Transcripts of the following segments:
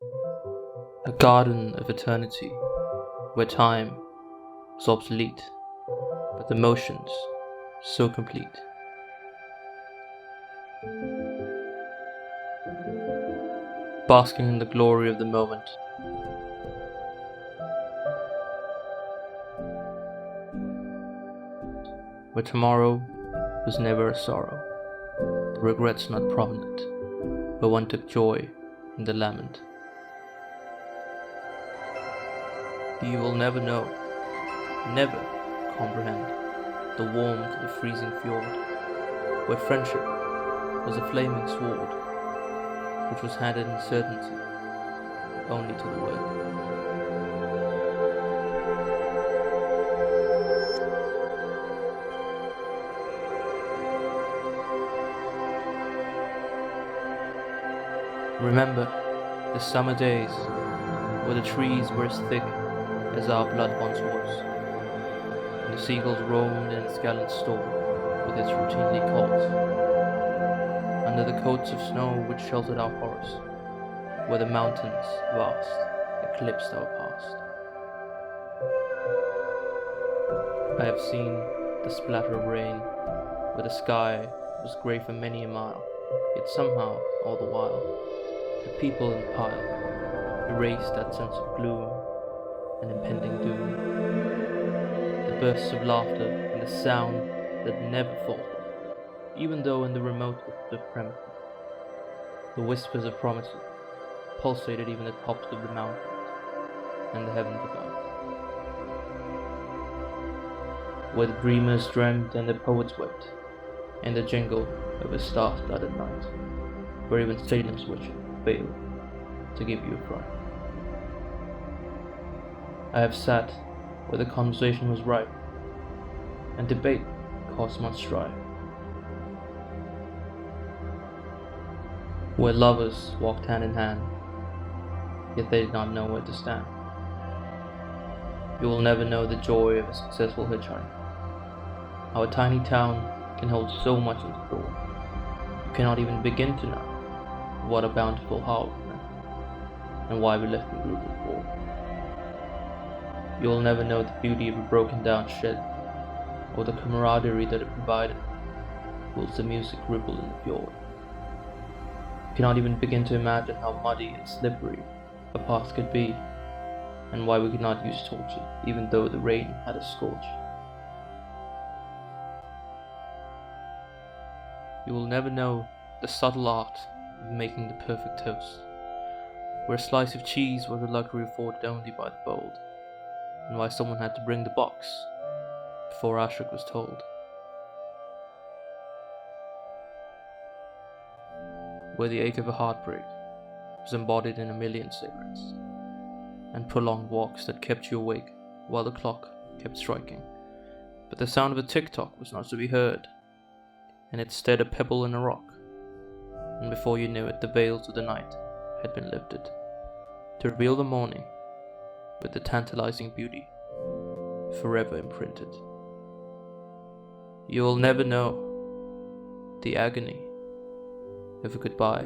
A garden of eternity, where time was obsolete, but emotions so complete. Basking in the glory of the moment, where tomorrow was never a sorrow, the regrets not prominent, where one took joy in the lament. You will never know, never comprehend the warmth of a freezing fjord, where friendship was a flaming sword, which was handed in certainty only to the worthy. Remember the summer days where the trees were as thick as our blood once was, and the seagulls roamed in its gallant storm with its routinely calls, under the coats of snow which sheltered our forests, where the mountains vast eclipsed our past. I have seen the splatter of rain, where the sky was grey for many a mile, yet somehow, all the while, the people in the pile erased that sense of gloom and impending doom. The bursts of laughter and the sound that never faltered, even though in the remotest of premises, the whispers of promises pulsated even the tops of the mountains and the heavens above. Where the dreamers dreamt and the poets wept, and the jingle of a star-studded night, where even Salem's witches failed to give you a fright. I have sat where the conversation was ripe, and debate caused much strife, where lovers walked hand in hand, yet they did not know where to stand. You will never know the joy of a successful hitchhike. Our tiny town can hold so much in store. You cannot even begin to know what a bountiful harvest meant, and why we left in groups of four. You will never know the beauty of a broken down shed, or the camaraderie that it provided, whilst the music rippled in the fjord. You cannot even begin to imagine how muddy and slippery a path could be, and why we could not use torches, even though the rain had us scorched. You will never know the subtle art of making the perfect toast, where a slice of cheese was a luxury afforded only by the bold, and why someone had to bring the box before Ashok was told. Where the ache of a heartbreak was embodied in a million cigarettes, and prolonged walks that kept you awake while the clock kept striking, but the sound of a tick-tock was not to be heard, and instead a pebble in a rock, and before you knew it the veils of the night had been lifted, to reveal the morning with the tantalizing beauty forever imprinted. You will never know the agony of a goodbye.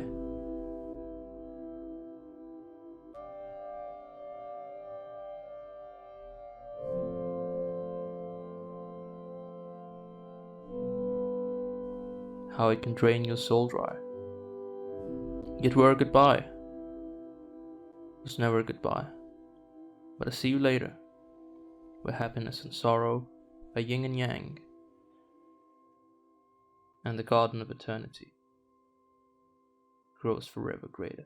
How it can drain your soul dry. Yet where a goodbye was never a goodbye, but a see you later, where happiness and sorrow are yin and yang, and the garden of eternity grows forever greater.